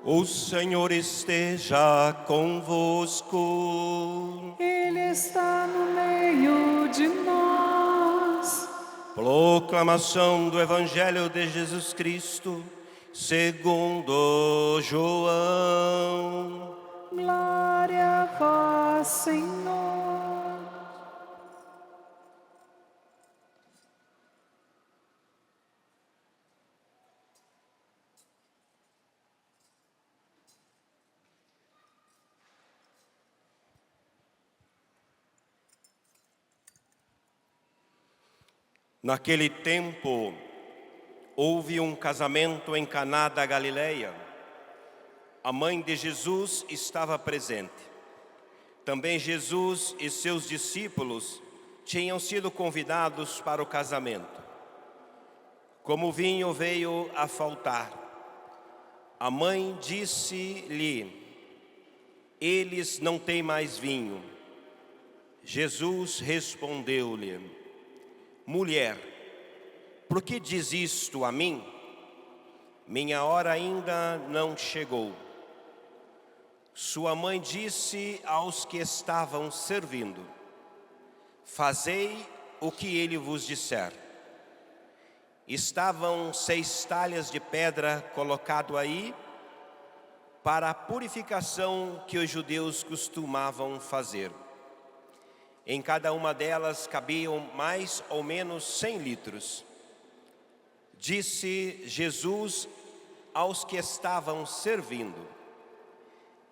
O Senhor esteja convosco. Ele está no meio de nós. Proclamação do Evangelho de Jesus Cristo, segundo João. Glória a vós, Senhor. Naquele tempo, houve um casamento em Caná da Galileia. A mãe de Jesus estava presente. Também Jesus e seus discípulos tinham sido convidados para o casamento. Como o vinho veio a faltar, a mãe disse-lhe: eles não têm mais vinho. Jesus respondeu-lhe: mulher, por que diz isto a mim? Minha hora ainda não chegou. Sua mãe disse aos que estavam servindo: fazei o que ele vos disser. Estavam 6 talhas de pedra colocado aí para a purificação que os judeus costumavam fazer. Em cada uma delas cabiam mais ou menos 100 litros. Disse Jesus aos que estavam servindo: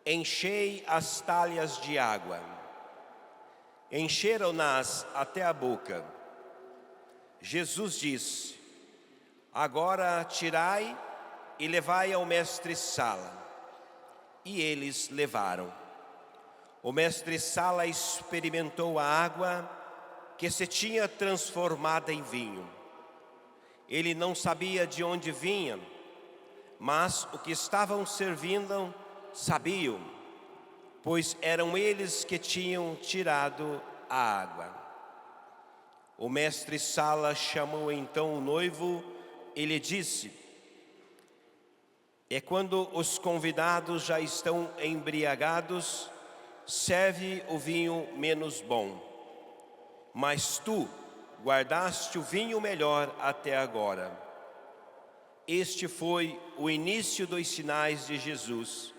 enchei as talhas de água. Encheram-nas até a boca. Jesus disse: agora tirai e levai ao mestre-sala. E eles levaram. O mestre-sala experimentou a água que se tinha transformado em vinho. Ele não sabia de onde vinha, mas o que estavam servindo sabiam, pois eram eles que tinham tirado a água. O mestre-sala chamou então o noivo e lhe disse: quando os convidados já estão embriagados, serve o vinho menos bom. Mas tu guardaste o vinho melhor até agora. Este foi o início dos sinais de Jesus,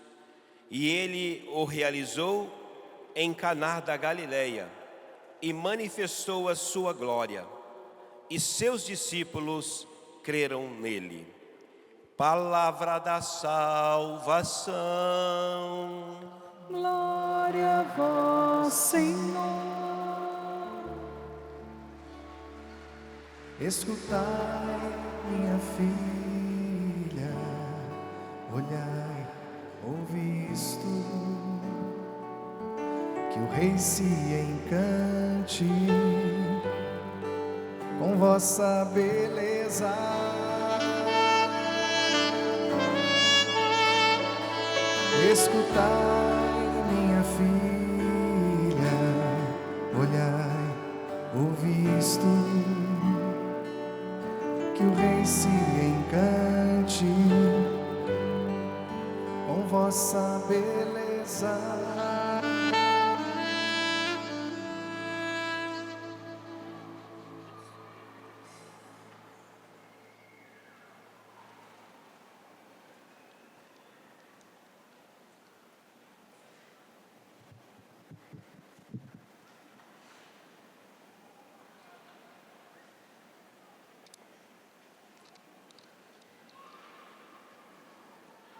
e ele o realizou em Caná da Galileia, e manifestou a sua glória, e seus discípulos creram nele. Palavra da salvação. Glória a vós, Senhor. Escutai, minha filha, olhai, ouvi isto, que o Rei se encante com vossa beleza. Escutai, minha filha, olhai, ouvi isto, que o Rei se encante com vossa beleza.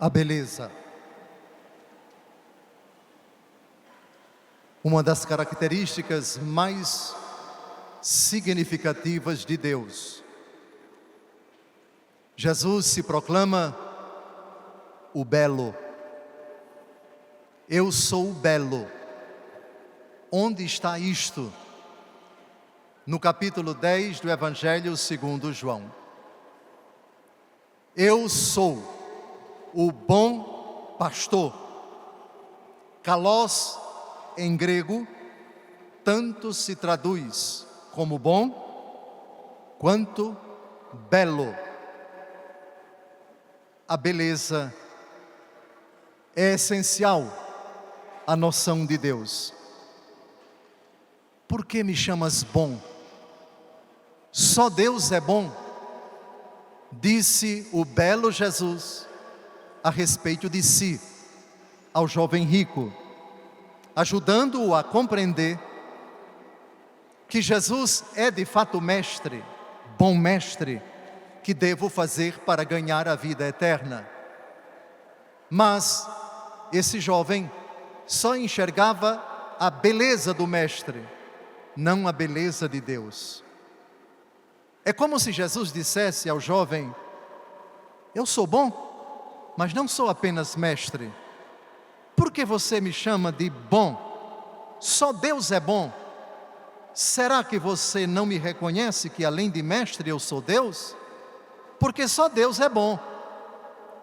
A beleza. Uma das características mais significativas de Deus. Jesus se proclama o belo. Eu sou o belo. Onde está isto? No capítulo 10 do Evangelho segundo João. Eu sou o bom pastor. Kalos, em grego, tanto se traduz como bom, quanto belo. A beleza é essencial a noção de Deus. Por que me chamas bom? Só Deus é bom, disse o belo Jesus a respeito de si, ao jovem rico, ajudando-o a compreender que Jesus é de fato mestre, bom mestre, que devo fazer para ganhar a vida eterna. Mas esse jovem só enxergava a beleza do mestre, não a beleza de Deus. É como se Jesus dissesse ao jovem: eu sou bom, mas não sou apenas mestre. Por que você me chama de bom? Só Deus é bom. Será que você não me reconhece que além de mestre eu sou Deus? Porque só Deus é bom,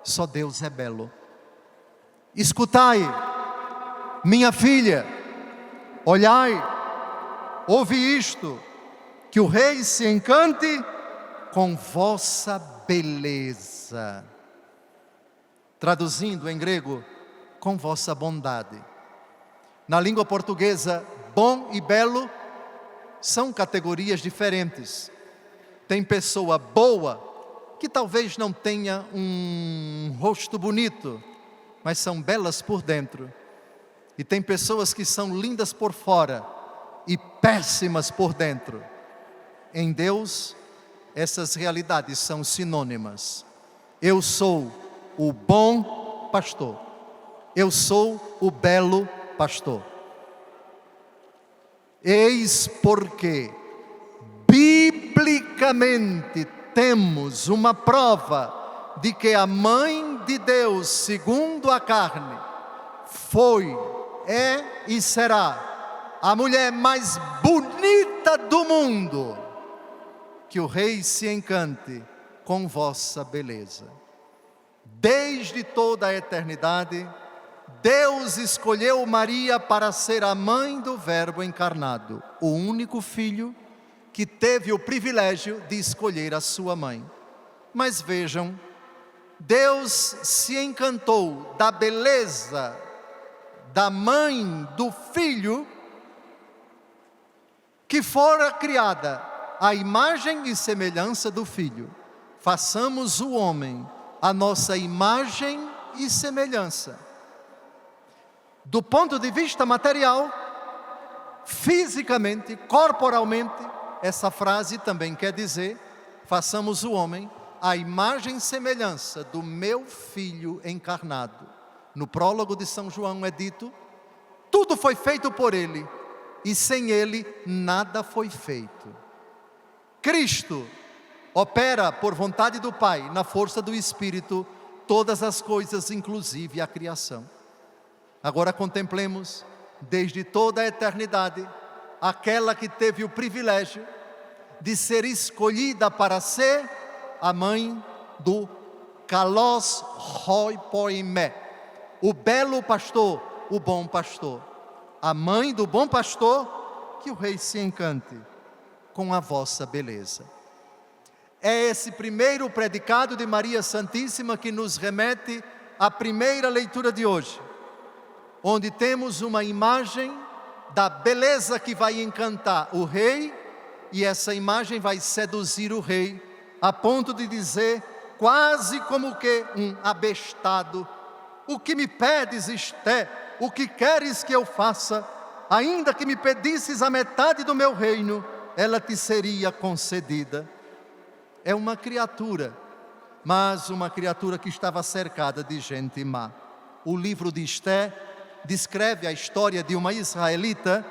só Deus é belo. Escutai, minha filha, olhai, ouve isto, que o rei se encante com vossa beleza. Traduzindo em grego, com vossa bondade. Na língua portuguesa, bom e belo são categorias diferentes. Tem pessoa boa, que talvez não tenha um rosto bonito, mas são belas por dentro. E tem pessoas que são lindas por fora e péssimas por dentro. Em Deus, essas realidades são sinônimas. Eu sou o bom pastor. Eu sou o belo pastor. Eis porque, biblicamente, temos uma prova de que a mãe de Deus, segundo a carne, foi, é e será a mulher mais bonita do mundo. Que o rei se encante com vossa beleza. Desde toda a eternidade, Deus escolheu Maria para ser a mãe do Verbo encarnado, o único filho que teve o privilégio de escolher a sua mãe. Mas vejam, Deus se encantou da beleza da mãe do filho que fora criada à imagem e semelhança do filho. Façamos o homem a nossa imagem e semelhança. Do ponto de vista material, fisicamente, corporalmente, essa frase também quer dizer: façamos o homem à imagem e semelhança do meu filho encarnado. No prólogo de São João é dito: tudo foi feito por ele, e sem ele nada foi feito. Cristo opera por vontade do Pai, na força do Espírito, todas as coisas, inclusive a criação. Agora contemplemos, desde toda a eternidade, aquela que teve o privilégio de ser escolhida para ser a mãe do Kalos Hoi Poimé, o belo pastor, o bom pastor. A mãe do bom pastor, que o rei se encante com a vossa beleza. É esse primeiro predicado de Maria Santíssima que nos remete à primeira leitura de hoje, onde temos uma imagem da beleza que vai encantar o rei, e essa imagem vai seduzir o rei, a ponto de dizer, quase como que um abestado: o que me pedes, Esté? O que queres que eu faça? Ainda que me pedisses a metade do meu reino, ela te seria concedida. É uma criatura, mas uma criatura que estava cercada de gente má. O livro de Esté descreve a história de uma israelita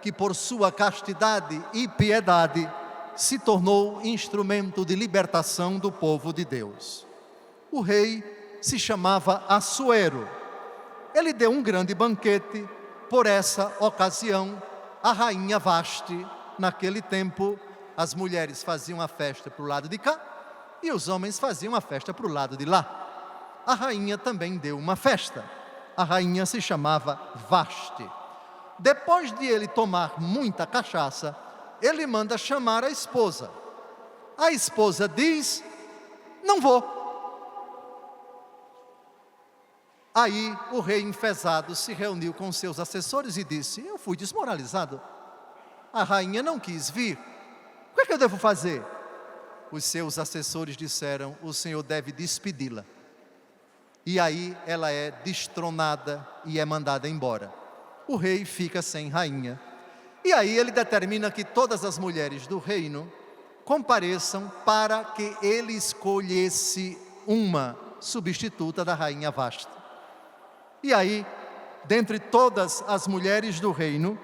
que, por sua castidade e piedade, se tornou instrumento de libertação do povo de Deus. O rei se chamava Assuero. Ele deu um grande banquete. Por essa ocasião, a rainha Vasti, naquele tempo, as mulheres faziam a festa para o lado de cá e os homens faziam a festa para o lado de lá. A rainha também deu uma festa. A rainha se chamava Vasti. Depois de ele tomar muita cachaça, ele manda chamar a esposa. A esposa diz: não vou. Aí o rei enfesado se reuniu com seus assessores e disse: eu fui desmoralizado, a rainha não quis vir, o que é que eu devo fazer? Os seus assessores disseram: o senhor deve despedi-la. E aí ela é destronada e é mandada embora. O rei fica sem rainha. E aí ele determina que todas as mulheres do reino compareçam para que ele escolhesse uma substituta da rainha Vasta. E aí, dentre todas as mulheres do reino,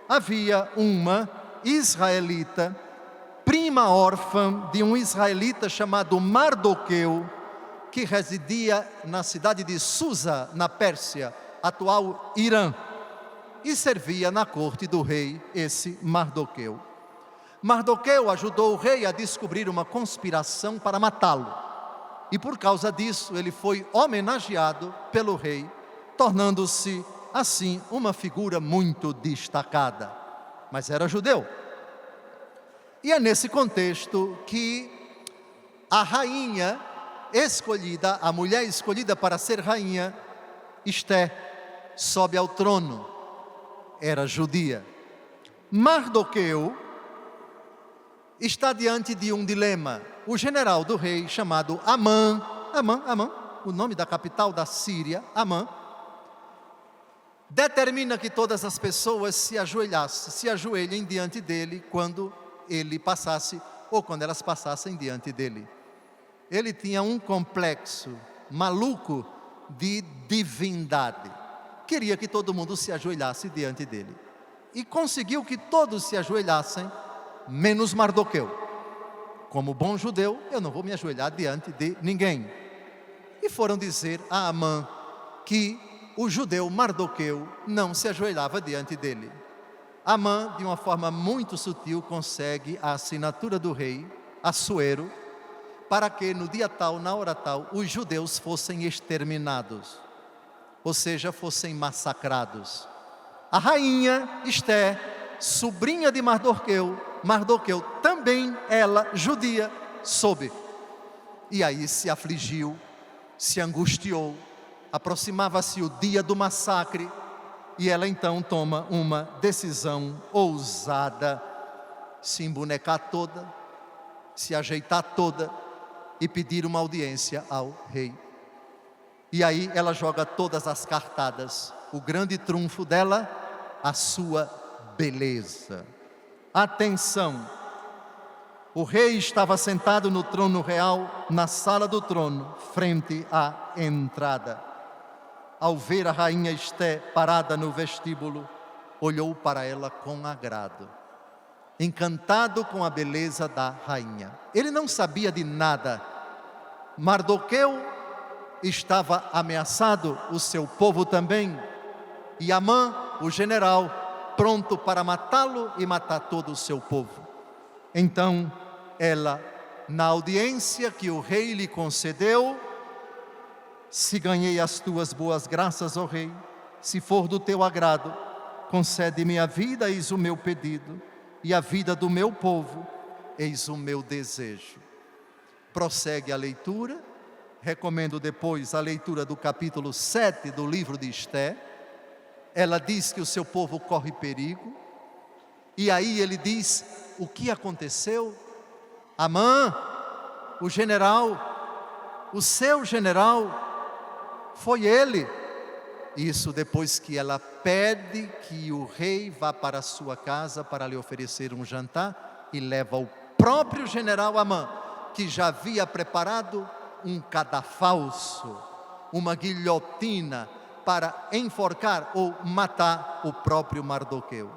havia uma israelita, prima órfã de um israelita chamado Mardoqueu, que residia na cidade de Susa, na Pérsia, atual Irã, e servia na corte do rei, esse Mardoqueu. Mardoqueu ajudou o rei a descobrir uma conspiração para matá-lo, e por causa disso ele foi homenageado pelo rei, tornando-se assim uma figura muito destacada, mas era judeu. E é nesse contexto que a rainha escolhida, a mulher escolhida para ser rainha, Esté, sobe ao trono. Era judia. Mardoqueu está diante de um dilema. O general do rei, chamado Amã, o nome da capital da Síria, Amã, determina que todas as pessoas se ajoelhem diante dele quando ele passasse, ou quando elas passassem diante dele. Ele tinha um complexo maluco de divindade. Queria que todo mundo se ajoelhasse diante dele. E conseguiu que todos se ajoelhassem, menos Mardoqueu. Como bom judeu, eu não vou me ajoelhar diante de ninguém. E foram dizer a Amã que o judeu Mardoqueu não se ajoelhava diante dele. Amã, de uma forma muito sutil, consegue a assinatura do rei, Assuero, para que no dia tal, na hora tal, os judeus fossem exterminados, ou seja, fossem massacrados. A rainha Esté, sobrinha de Mardoqueu, também ela, judia, soube. E aí se afligiu, se angustiou, aproximava-se o dia do massacre, e ela então toma uma decisão ousada, se embonecar toda, se ajeitar toda, e pedir uma audiência ao rei. E aí ela joga todas as cartadas. O grande trunfo dela, a sua beleza. Atenção! O rei estava sentado no trono real, na sala do trono, frente à entrada. Ao ver a rainha Esté parada no vestíbulo, olhou para ela com agrado, encantado com a beleza da rainha. Ele não sabia de nada. Mardoqueu estava ameaçado, o seu povo também, e Amã, o general, pronto para matá-lo e matar todo o seu povo. Então ela, na audiência que o rei lhe concedeu: se ganhei as tuas boas graças, ó rei, se for do teu agrado, concede-me a vida, eis o meu pedido, e a vida do meu povo, eis o meu desejo. Prossegue a leitura. Recomendo depois a leitura do capítulo 7 do livro de Esté. Ela diz que o seu povo corre perigo. E aí ele diz o que aconteceu. Amã, o general, o seu general, foi ele. Isso depois que ela pede que o rei vá para a sua casa para lhe oferecer um jantar, e leva o próprio general Amã, que já havia preparado um cadafalso, uma guilhotina para enforcar ou matar o próprio Mardoqueu.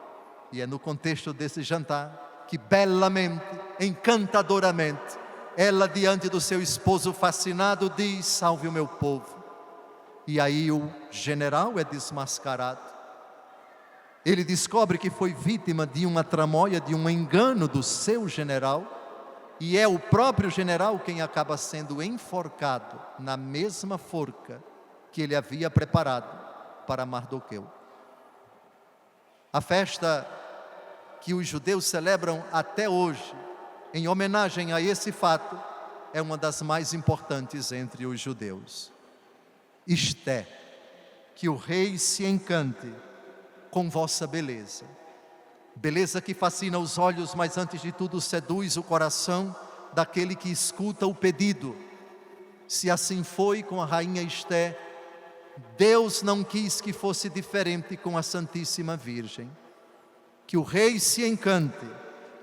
E é no contexto desse jantar que belamente, encantadoramente, ela diante do seu esposo fascinado diz: salve o meu povo. E aí o general é desmascarado. Ele descobre que foi vítima de uma tramóia, de um engano do seu general, e é o próprio general quem acaba sendo enforcado na mesma forca que ele havia preparado para Mardoqueu. A festa que os judeus celebram até hoje, em homenagem a esse fato, é uma das mais importantes entre os judeus. Esté, que o Rei se encante com vossa beleza. Beleza que fascina os olhos, mas antes de tudo seduz o coração daquele que escuta o pedido. Se assim foi com a rainha Esté, Deus não quis que fosse diferente com a Santíssima Virgem. Que o Rei se encante,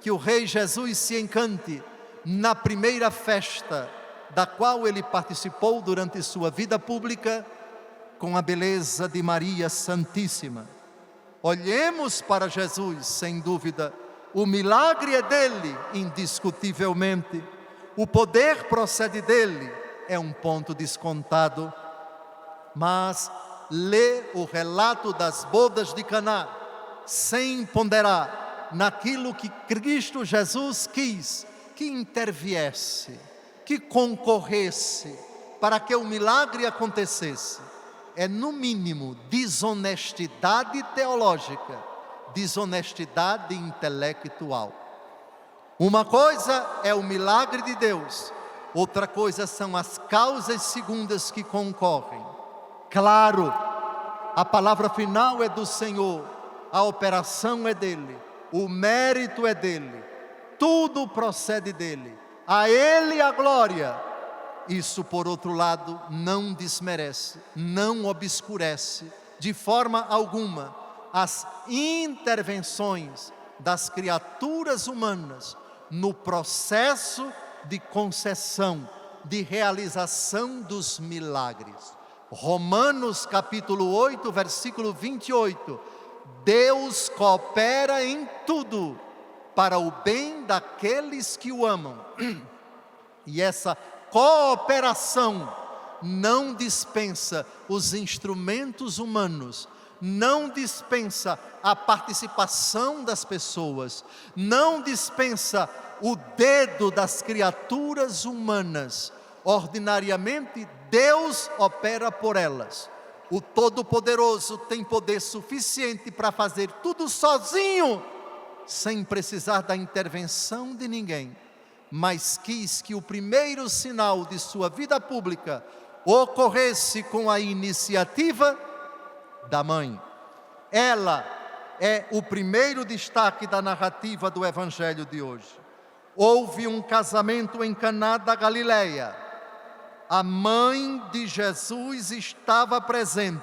que o Rei Jesus se encante na primeira festa da qual ele participou durante sua vida pública, com a beleza de Maria Santíssima. Olhemos para Jesus, sem dúvida, o milagre é dele, indiscutivelmente. O poder procede dele, é um ponto descontado. Mas lê o relato das bodas de Caná, sem ponderar naquilo que Cristo Jesus quis que interviesse, que concorresse para que o milagre acontecesse. É no mínimo desonestidade teológica, desonestidade intelectual. Uma coisa é o milagre de Deus, outra coisa são as causas segundas que concorrem. Claro, a palavra final é do Senhor, a operação é dele, o mérito é dele, tudo procede dele, a ele a glória. Isso, por outro lado, não desmerece, não obscurece de forma alguma as intervenções das criaturas humanas no processo de concessão, de realização dos milagres. Romanos capítulo 8, versículo 28. Deus coopera em tudo para o bem daqueles que o amam. E essa cooperação não dispensa os instrumentos humanos, não dispensa a participação das pessoas, não dispensa o dedo das criaturas humanas. Ordinariamente, Deus opera por elas. O Todo-Poderoso tem poder suficiente para fazer tudo sozinho, sem precisar da intervenção de ninguém. Mas quis que o primeiro sinal de sua vida pública ocorresse com a iniciativa da mãe. Ela é o primeiro destaque da narrativa do Evangelho de hoje. Houve um casamento em Caná da Galileia. A mãe de Jesus estava presente.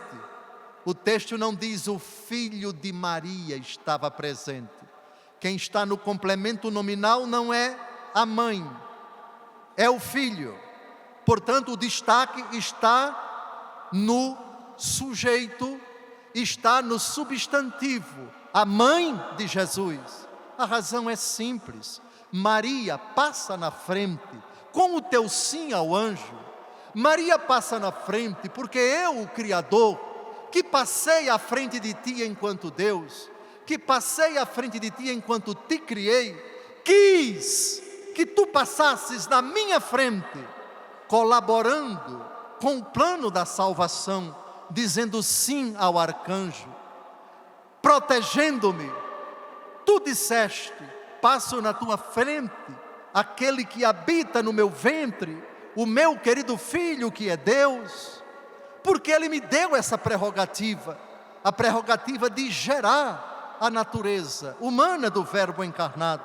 O texto não diz o filho de Maria estava presente. Quem está no complemento nominal não é a mãe, é o filho. Portanto, o destaque está no sujeito, está no substantivo, a mãe de Jesus. A razão é simples. Maria passa na frente com o teu sim ao anjo. Maria passa na frente porque eu, o Criador, que passei à frente de ti enquanto Deus, que passei à frente de ti enquanto te criei, quis que tu passasses na minha frente, colaborando com o plano da salvação, dizendo sim ao arcanjo, protegendo-me. Tu disseste, passo na tua frente, aquele que habita no meu ventre, o meu querido filho que é Deus, porque ele me deu essa prerrogativa, a prerrogativa de gerar a natureza humana do Verbo encarnado,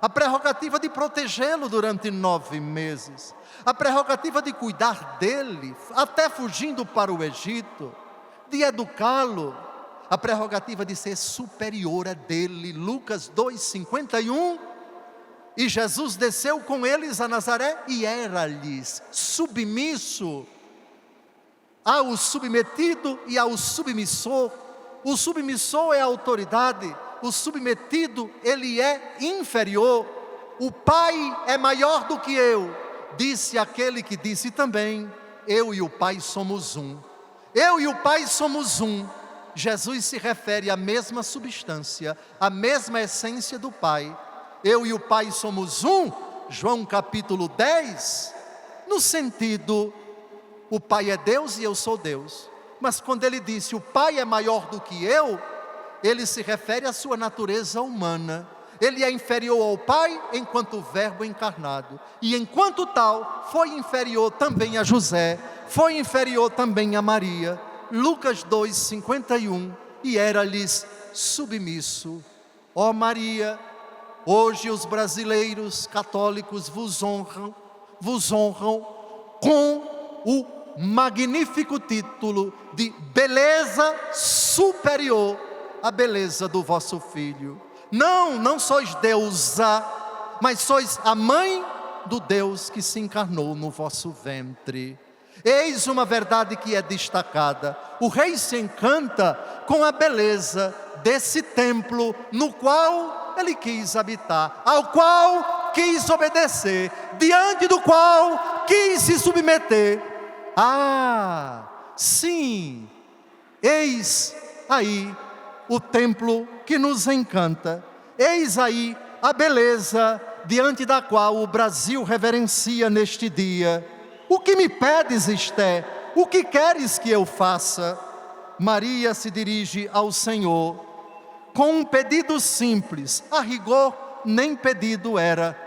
a prerrogativa de protegê-lo durante 9 meses, a prerrogativa de cuidar dele, até fugindo para o Egito, de educá-lo, a prerrogativa de ser superior a dele. Lucas 2:51, e Jesus desceu com eles a Nazaré e era-lhes submisso ao submetido e ao submissor. O submissor é a autoridade, o submetido, ele é inferior. O Pai é maior do que eu, disse aquele que disse também, eu e o Pai somos um. Eu e o Pai somos um. Jesus se refere à mesma substância, à mesma essência do Pai. Eu e o Pai somos um, João capítulo 10, no sentido, o Pai é Deus e eu sou Deus. Mas quando ele disse, o Pai é maior do que eu, ele se refere à sua natureza humana. Ele é inferior ao Pai enquanto Verbo encarnado. E enquanto tal, foi inferior também a José, foi inferior também a Maria. Lucas 2:51, e era-lhes submisso. Ó Maria, hoje os brasileiros católicos vos honram com o magnífico título de beleza superior à beleza do vosso filho. Não sois deusa, mas sois a mãe do Deus que se encarnou no vosso ventre. Eis uma verdade que é destacada. O rei se encanta com a beleza desse templo no qual ele quis habitar, ao qual quis obedecer, diante do qual quis se submeter. Ah, sim, eis aí o templo que nos encanta, eis aí a beleza diante da qual o Brasil reverencia neste dia. O que me pedes, Esté? O que queres que eu faça? Maria se dirige ao Senhor com um pedido simples. A rigor, nem pedido era.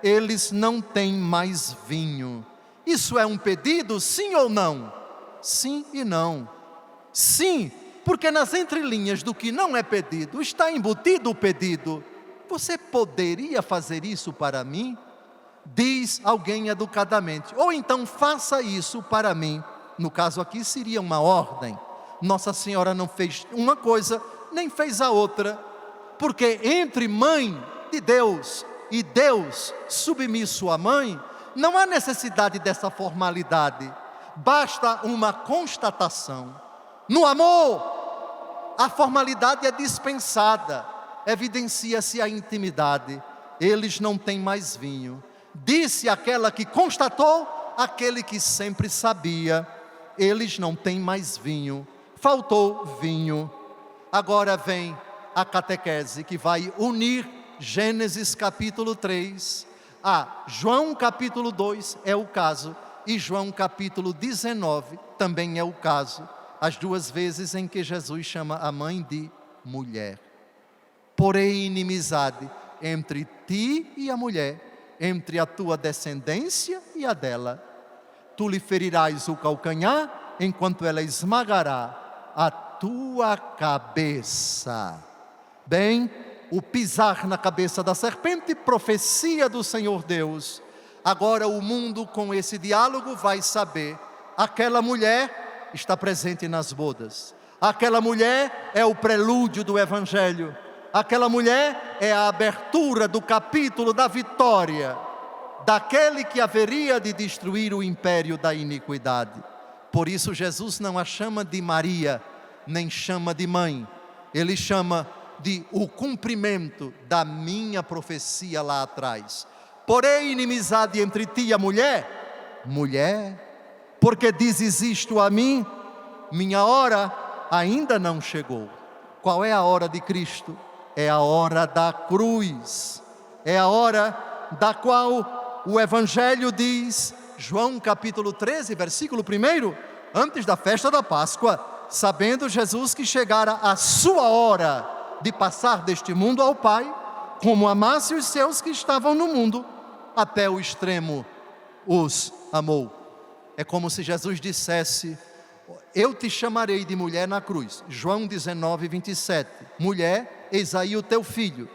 Eles não têm mais vinho. Isso é um pedido, sim ou não? Sim e não. Sim, porque nas entrelinhas do que não é pedido, está embutido o pedido. Você poderia fazer isso para mim? Diz alguém educadamente, ou então faça isso para mim. No caso aqui seria uma ordem. Nossa Senhora não fez uma coisa, nem fez a outra, porque entre mãe de Deus e Deus submisso à mãe, não há necessidade dessa formalidade, basta uma constatação. No amor, a formalidade é dispensada, evidencia-se a intimidade. Eles não têm mais vinho. Disse aquela que constatou, aquele que sempre sabia, eles não têm mais vinho, faltou vinho. Agora vem a catequese que vai unir Gênesis capítulo 3 a João capítulo 2, é o caso, e João capítulo 19 também é o caso, as duas vezes em que Jesus chama a mãe de mulher. Porém, inimizade entre ti e a mulher, entre a tua descendência e a dela. Tu lhe ferirás o calcanhar, enquanto ela esmagará a tua cabeça. Bem, o pisar na cabeça da serpente, profecia do Senhor Deus. Agora o mundo com esse diálogo vai saber, aquela mulher está presente nas bodas. Aquela mulher é o prelúdio do Evangelho. Aquela mulher é a abertura do capítulo da vitória daquele que haveria de destruir o império da iniquidade. Por isso Jesus não a chama de Maria, nem chama de mãe. Ele chama de o cumprimento da minha profecia lá atrás. Porém, inimizade entre ti e a mulher, mulher, porque dizes isto a mim, minha hora ainda não chegou. Qual é a hora de Cristo? É a hora da cruz, é a hora da qual o Evangelho diz, João capítulo 13, versículo 1, antes da festa da Páscoa, sabendo Jesus que chegara a sua hora de passar deste mundo ao Pai, como amasse os seus que estavam no mundo, até o extremo os amou. É como se Jesus dissesse, eu te chamarei de mulher na cruz. João 19, 27. Mulher, eis aí o teu filho.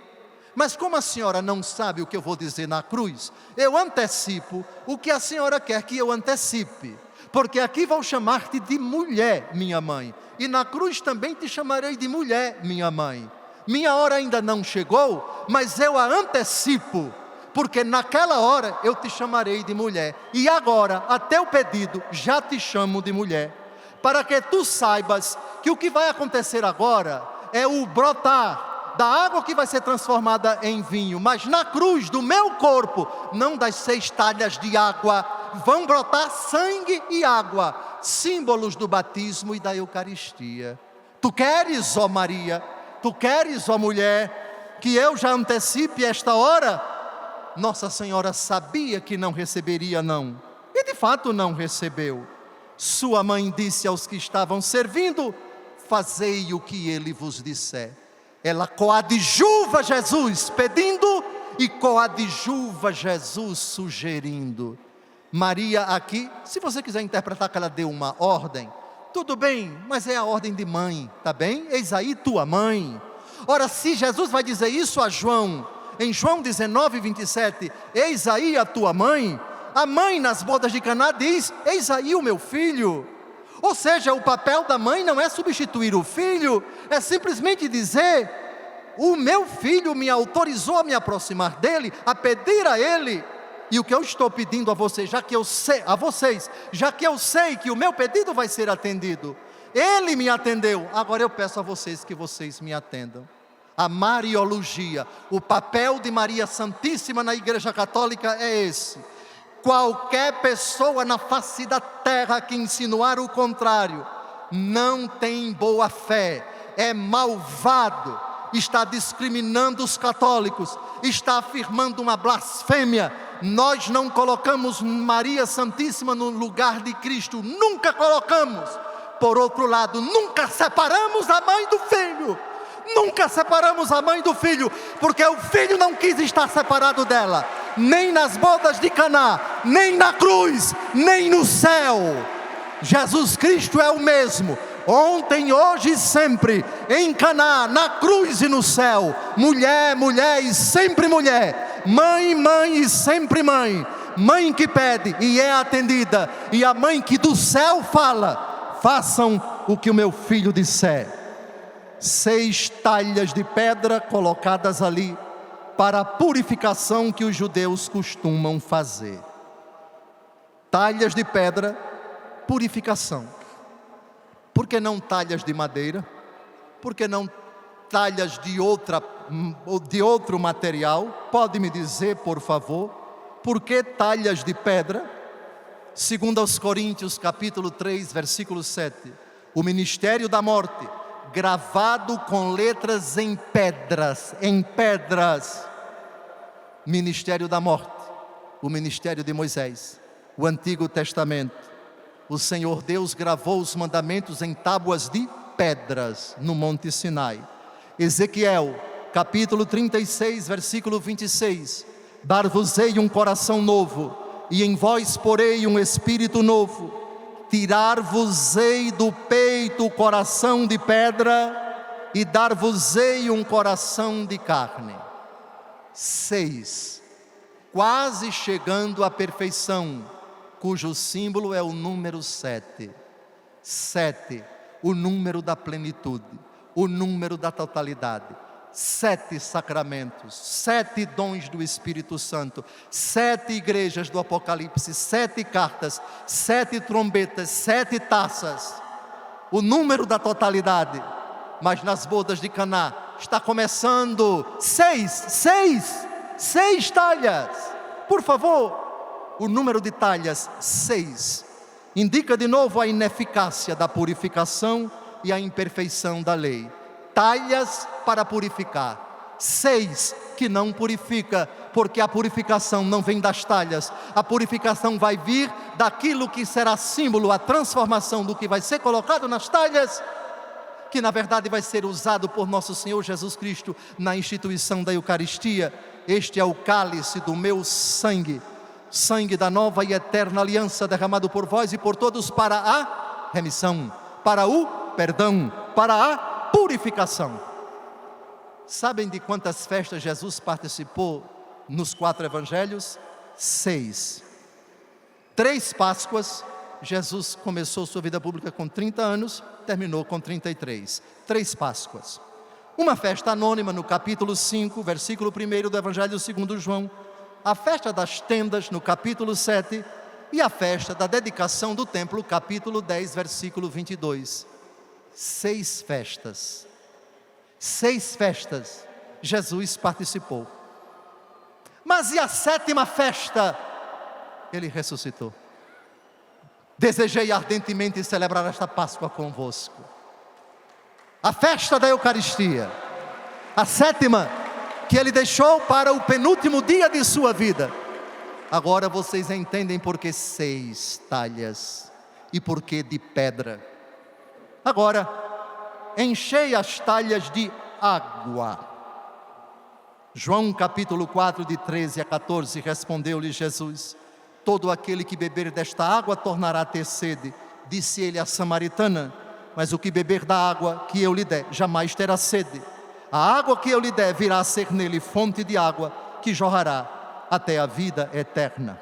Mas como a senhora não sabe o que eu vou dizer na cruz, eu antecipo o que a senhora quer que eu antecipe. Porque aqui vou chamar-te de mulher, minha mãe. E na cruz também te chamarei de mulher, minha mãe. Minha hora ainda não chegou, mas eu a antecipo. Porque naquela hora eu te chamarei de mulher. E agora, a teu pedido, já te chamo de mulher. Para que tu saibas que o que vai acontecer agora é o brotar da água que vai ser transformada em vinho. Mas na cruz do meu corpo, não das 6 talhas de água, vão brotar sangue e água, símbolos do batismo e da Eucaristia. Tu queres, ó Maria, tu queres, ó mulher, que eu já antecipe esta hora? Nossa Senhora sabia que não receberia não, e de fato não recebeu. Sua mãe disse aos que estavam servindo, fazei o que ele vos disser. Ela coadjuva Jesus pedindo e coadjuva Jesus sugerindo. Maria aqui, se você quiser interpretar que ela deu uma ordem, tudo bem, mas é a ordem de mãe, tá bem? Eis aí tua mãe. Ora, se Jesus vai dizer isso a João, em João 19, 27, eis aí a tua mãe, a mãe nas bodas de Caná diz, eis aí o meu filho. Ou seja, o papel da mãe não é substituir o filho, é simplesmente dizer, o meu filho me autorizou a me aproximar dele, a pedir a ele, e o que eu estou pedindo a vocês, já que eu sei que o meu pedido vai ser atendido, ele me atendeu, agora eu peço a vocês que vocês me atendam. A Mariologia, o papel de Maria Santíssima na Igreja Católica é esse. Qualquer pessoa na face da terra que insinuar o contrário, não tem boa fé, é malvado, está discriminando os católicos, está afirmando uma blasfêmia. Nós não colocamos Maria Santíssima no lugar de Cristo, nunca colocamos. Por outro lado, nunca separamos a mãe do filho, nunca separamos a mãe do filho, porque o filho não quis estar separado dela, nem nas bodas de Caná, nem na cruz, nem no céu. Jesus Cristo é o mesmo, ontem, hoje e sempre, em Caná, na cruz e no céu, mulher, mulher e sempre mulher, mãe, mãe e sempre mãe, mãe que pede e é atendida, e a mãe que do céu fala, façam o que o meu filho disser. 6 talhas de pedra colocadas ali, para a purificação que os judeus costumam fazer. Talhas de pedra, purificação. Por que não talhas de madeira? Por que não talhas de outro material? Pode me dizer, por favor, por que talhas de pedra? Segundo aos Coríntios, capítulo 3, versículo 7, o ministério da morte, gravado com letras em pedras, ministério da morte, o ministério de Moisés, o Antigo Testamento, o Senhor Deus gravou os mandamentos em tábuas de pedras no Monte Sinai. Ezequiel, capítulo 36, versículo 26, dar-vos-ei um coração novo, e em vós porei um espírito novo, tirar-vos-ei do peito o coração de pedra, e dar-vos-ei um coração de carne. 6, quase chegando à perfeição, cujo símbolo é o número 7. 7, o número da plenitude, o número da totalidade. 7 sacramentos, 7 dons do Espírito Santo, 7 igrejas do Apocalipse, 7 cartas, 7 trombetas, 7 taças, o número da totalidade. Mas nas bodas de Caná está começando 6 talhas. Por favor, o número de talhas 6 indica de novo a ineficácia da purificação e a imperfeição da lei. Talhas para purificar, 6 que não purifica, porque a purificação não vem das talhas, a purificação vai vir daquilo que será símbolo, a transformação do que vai ser colocado nas talhas, que na verdade vai ser usado por nosso Senhor Jesus Cristo na instituição da Eucaristia. Este é o cálice do meu sangue, sangue da nova e eterna aliança, derramado por vós e por todos para a remissão, para o perdão, para a purificação. Sabem de quantas festas Jesus participou nos 4 evangelhos? 6. 3 Páscoas. Jesus começou sua vida pública com 30 anos, terminou com 33. 3 Páscoas. Uma festa anônima no capítulo 5, versículo 1 do Evangelho segundo João. A festa das tendas no capítulo 7 e a festa da dedicação do templo, capítulo 10, versículo 22. 6 festas. 6 festas Jesus participou. Mas e a 7ª festa? Ele ressuscitou. Desejei ardentemente celebrar esta Páscoa convosco. A festa da Eucaristia, a 7ª, que ele deixou para o penúltimo dia de sua vida. Agora vocês entendem por que 6 talhas e por que de pedra. Agora, enchei as talhas de água. João capítulo 4, de 13 a 14, respondeu-lhe Jesus: todo aquele que beber desta água tornará a ter sede, disse ele à samaritana: mas o que beber da água que eu lhe der, jamais terá sede. A água que eu lhe der virá a ser nele fonte de água, que jorrará até a vida eterna.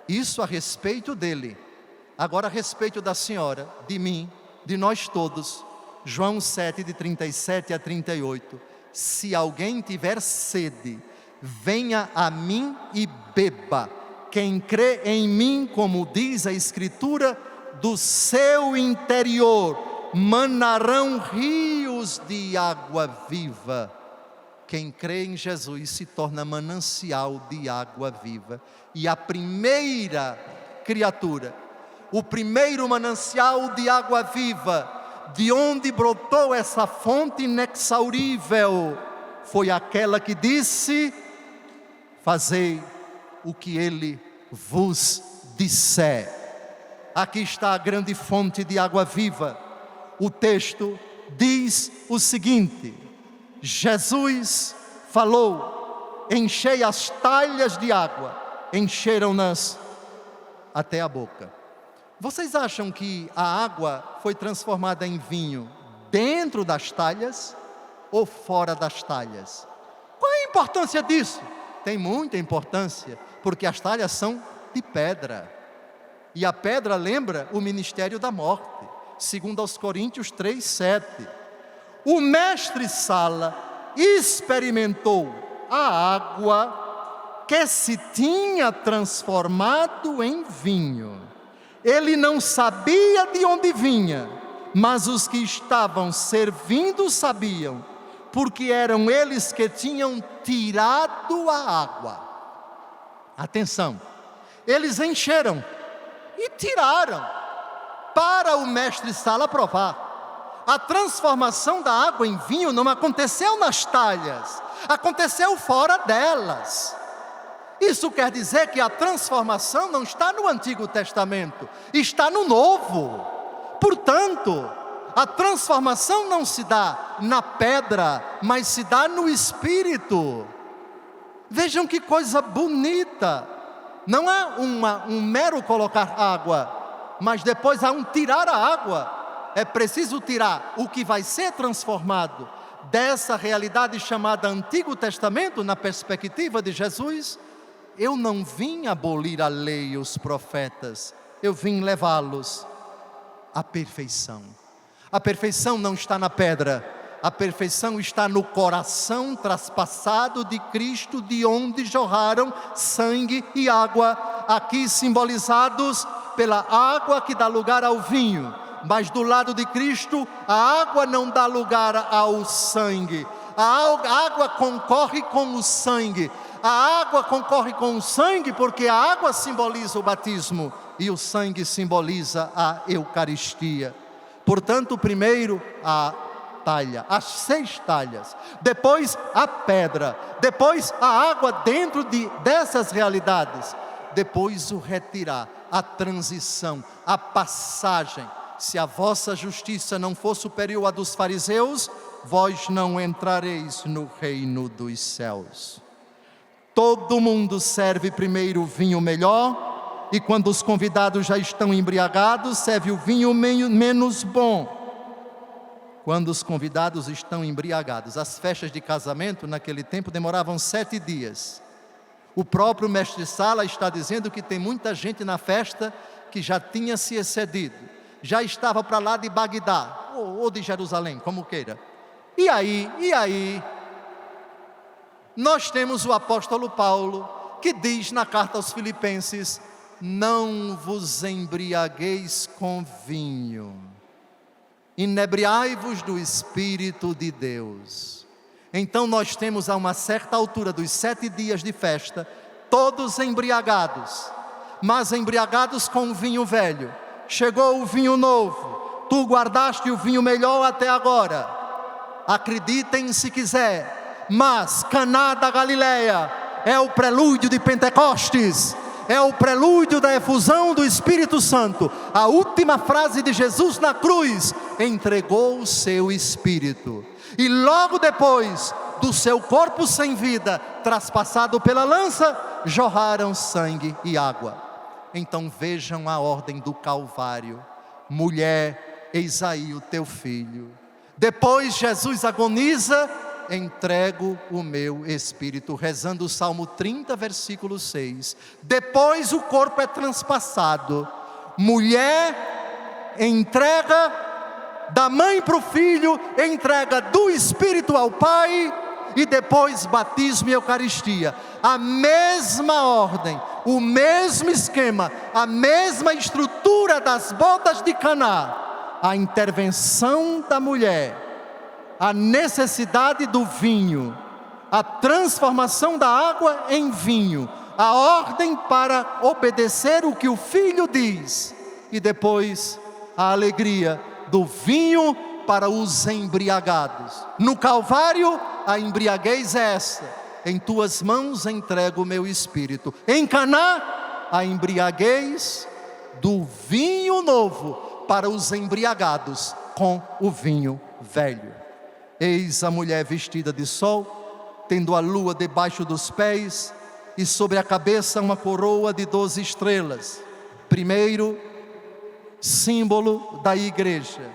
Isso a respeito dele. Agora a respeito da senhora, de mim, de nós todos. João 7, de 37 a 38. Se alguém tiver sede, venha a mim e beba. Quem crê em mim, como diz a Escritura, do seu interior manarão rios de água viva. Quem crê em Jesus se torna manancial de água viva. E a primeira criatura, o primeiro manancial de água viva, de onde brotou essa fonte inexaurível, foi aquela que disse: fazei o que ele vos disser. Aqui está a grande fonte de água viva. O texto diz o seguinte: Jesus falou, enchei as talhas de água, encheram-nas até a boca. Vocês acham que a água foi transformada em vinho dentro das talhas ou fora das talhas? Qual é a importância disso? Tem muita importância, porque as talhas são de pedra. E a pedra lembra o ministério da morte, segundo aos Coríntios 3:7. O mestre Sala experimentou a água que se tinha transformado em vinho. Ele não sabia de onde vinha, mas os que estavam servindo sabiam, porque eram eles que tinham tirado a água. Atenção, eles encheram e tiraram para o mestre Sala provar. A transformação da água em vinho não aconteceu nas talhas, aconteceu fora delas. Isso quer dizer que a transformação não está no Antigo Testamento, está no Novo. Portanto, a transformação não se dá na pedra, mas se dá no Espírito. Vejam que coisa bonita. Não é um mero colocar água, mas depois há um tirar a água. É preciso tirar o que vai ser transformado dessa realidade chamada Antigo Testamento, na perspectiva de Jesus. Eu não vim abolir a lei e os profetas, eu vim levá-los à perfeição. A perfeição não está na pedra, a perfeição está no coração traspassado de Cristo, de onde jorraram sangue e água, aqui simbolizados pela água que dá lugar ao vinho. Mas do lado de Cristo, a água não dá lugar ao sangue, a água concorre com o sangue. A água concorre com o sangue porque a água simboliza o batismo e o sangue simboliza a Eucaristia. Portanto, primeiro a talha, as 6 talhas, depois a pedra, depois a água dentro dessas realidades, depois o retirar, a transição, a passagem. Se a vossa justiça não for superior à dos fariseus, vós não entrareis no reino dos céus. Todo mundo serve primeiro o vinho melhor, e quando os convidados já estão embriagados, serve o vinho menos bom. Quando os convidados estão embriagados, as festas de casamento naquele tempo demoravam 7 dias. O próprio mestre Sala está dizendo que tem muita gente na festa que já tinha se excedido, já estava para lá de Bagdá, ou de Jerusalém, como queira. E aí, nós temos o apóstolo Paulo, que diz na carta aos Filipenses: não vos embriagueis com vinho, inebriai-vos do Espírito de Deus. Então nós temos a uma certa altura dos 7 dias de festa, todos embriagados, mas embriagados com o vinho velho. Chegou o vinho novo, tu guardaste o vinho melhor até agora. Acreditem se quiser, mas Caná da Galileia é o prelúdio de Pentecostes, é o prelúdio da efusão do Espírito Santo. A última frase de Jesus na cruz: entregou o seu Espírito. E logo depois do seu corpo sem vida, traspassado pela lança, jorraram sangue e água. Então vejam a ordem do Calvário. mulher, eis aí o teu filho. Depois Jesus agoniza, entrego o meu espírito, rezando o Salmo 30, versículo 6. Depois o corpo é transpassado, mulher entrega da mãe para o filho, entrega do espírito ao pai, e depois batismo e eucaristia. A mesma ordem, o mesmo esquema, a mesma estrutura das bodas de Caná. A intervenção da mulher, a necessidade do vinho, a transformação da água em vinho, a ordem para obedecer o que o filho diz, e depois a alegria do vinho para os embriagados. No Calvário, a embriaguez é essa: em tuas mãos entrego o meu espírito. Em Caná, a embriaguez do vinho novo para os embriagados com o vinho velho. Eis a mulher vestida de sol, tendo a lua debaixo dos pés, e sobre a cabeça uma coroa de 12 estrelas. Primeiro, símbolo da igreja,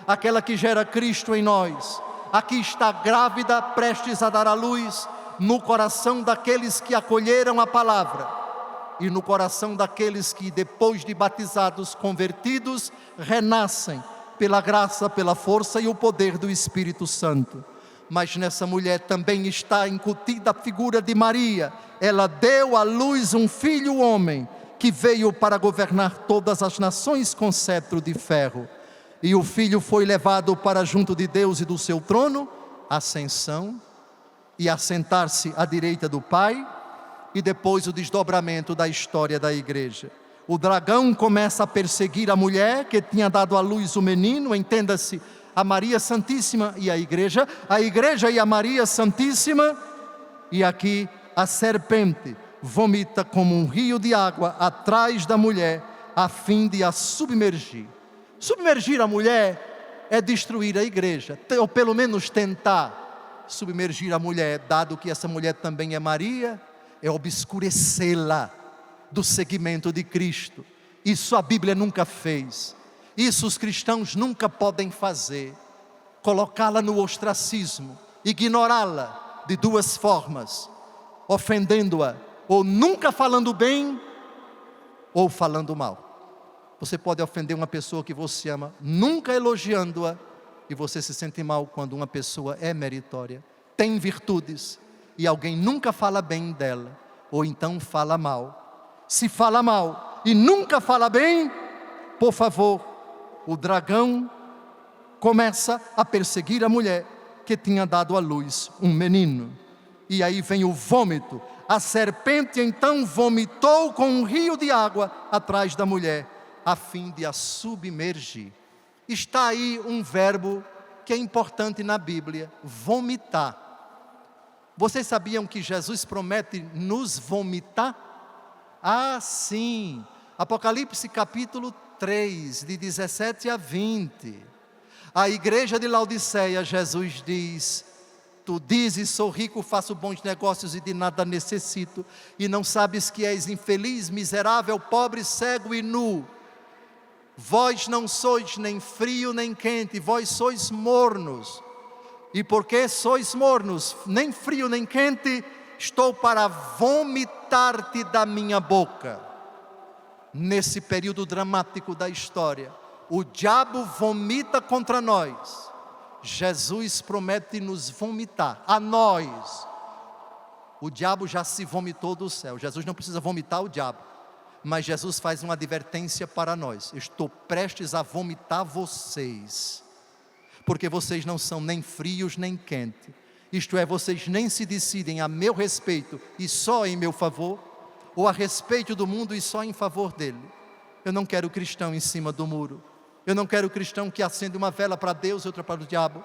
aquela que gera Cristo em nós. Aqui está grávida, prestes a dar à luz, no coração daqueles que acolheram a palavra, e no coração daqueles que, depois de batizados, convertidos, renascem pela graça, pela força e o poder do Espírito Santo. Mas nessa mulher também está incutida a figura de Maria. Ela deu à luz um filho homem, que veio para governar todas as nações com cetro de ferro. E o filho foi levado para junto de Deus e do seu trono, ascensão, e assentar-se à direita do Pai, e depois o desdobramento da história da igreja. O dragão começa a perseguir a mulher que tinha dado à luz o menino, entenda-se, a Maria Santíssima e a igreja e a Maria Santíssima, e aqui a serpente vomita como um rio de água atrás da mulher, a fim de a submergir. Submergir a mulher é destruir a igreja, ou pelo menos tentar submergir a mulher, dado que essa mulher também é Maria, é obscurecê-la do seguimento de Cristo. Isso a Bíblia nunca fez, isso os cristãos nunca podem fazer. Colocá-la no ostracismo, ignorá-la de duas formas: ofendendo-a, ou nunca falando bem, ou falando mal. Você pode ofender uma pessoa que você ama, nunca elogiando-a, e você se sente mal quando uma pessoa é meritória, tem virtudes, e alguém nunca fala bem dela, ou então fala mal. Se fala mal e nunca fala bem, por favor, o dragão começa a perseguir a mulher que tinha dado à luz um menino. E aí vem o vômito. A serpente então vomitou com um rio de água atrás da mulher, a fim de a submergir. Está aí um verbo que é importante na Bíblia: vomitar. Vocês sabiam que Jesus promete nos vomitar? Ah, sim. Apocalipse capítulo 3, de 17 a 20. A igreja de Laodiceia, Jesus diz: tu dizes, sou rico, faço bons negócios e de nada necessito, e não sabes que és infeliz, miserável, pobre, cego e nu. Vós não sois nem frio nem quente, vós sois mornos. E porque sois mornos, nem frio nem quente, estou para vomitar-te da minha boca. Nesse período dramático da história, o diabo vomita contra nós. Jesus promete nos vomitar, a nós. O diabo já se vomitou do céu. Jesus não precisa vomitar o diabo, mas Jesus faz uma advertência para nós: estou prestes a vomitar vocês, porque vocês não são nem frios nem quentes. Isto é, vocês nem se decidem a meu respeito e só em meu favor, ou a respeito do mundo e só em favor dele. Eu não quero cristão em cima do muro. Eu não quero cristão que acende uma vela para Deus e outra para o diabo.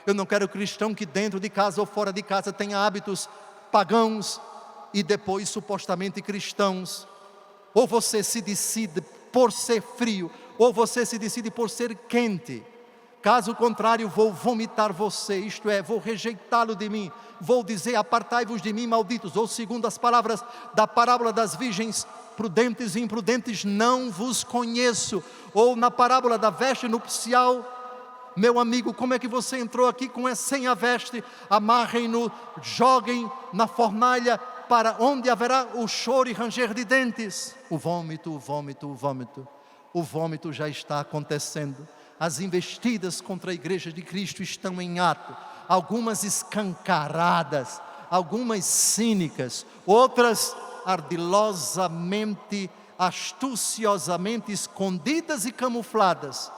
Eu não quero cristão que dentro de casa ou fora de casa tenha hábitos pagãos e depois supostamente cristãos. Ou você se decide por ser frio, ou você se decide por ser quente. Caso contrário, vou vomitar você, isto é, vou rejeitá-lo de mim. Vou dizer: apartai-vos de mim, malditos. Ou segundo as palavras da parábola das virgens prudentes e imprudentes, não vos conheço. Ou na parábola da veste nupcial, meu amigo, como é que você entrou aqui sem a veste? Amarrem-no, joguem na fornalha, para onde haverá o choro e ranger de dentes. O vômito, o vômito, o vômito. O vômito já está acontecendo. As investidas contra a igreja de Cristo estão em ato. Algumas escancaradas, algumas cínicas, outras ardilosamente, astuciosamente escondidas e camufladas.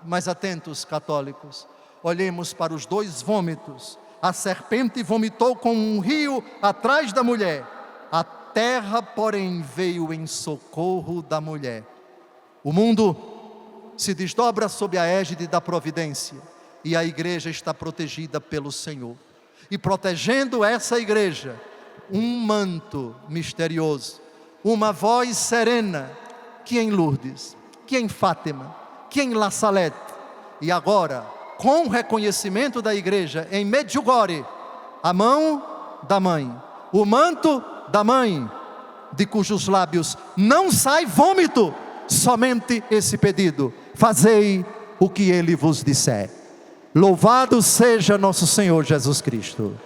Mas atentos, católicos, olhemos para os dois vômitos. A serpente vomitou como um rio atrás da mulher. A terra, porém, veio em socorro da mulher. O mundo se desdobra sob a égide da providência, e a igreja está protegida pelo Senhor. E protegendo essa igreja, um manto misterioso, uma voz serena, que em Lourdes, que em Fátima, que em La Salette, e agora, com o reconhecimento da igreja em Medjugorje, a mão da mãe, o manto da mãe, de cujos lábios não sai vômito, somente esse pedido: fazei o que ele vos disser. Louvado seja nosso Senhor Jesus Cristo.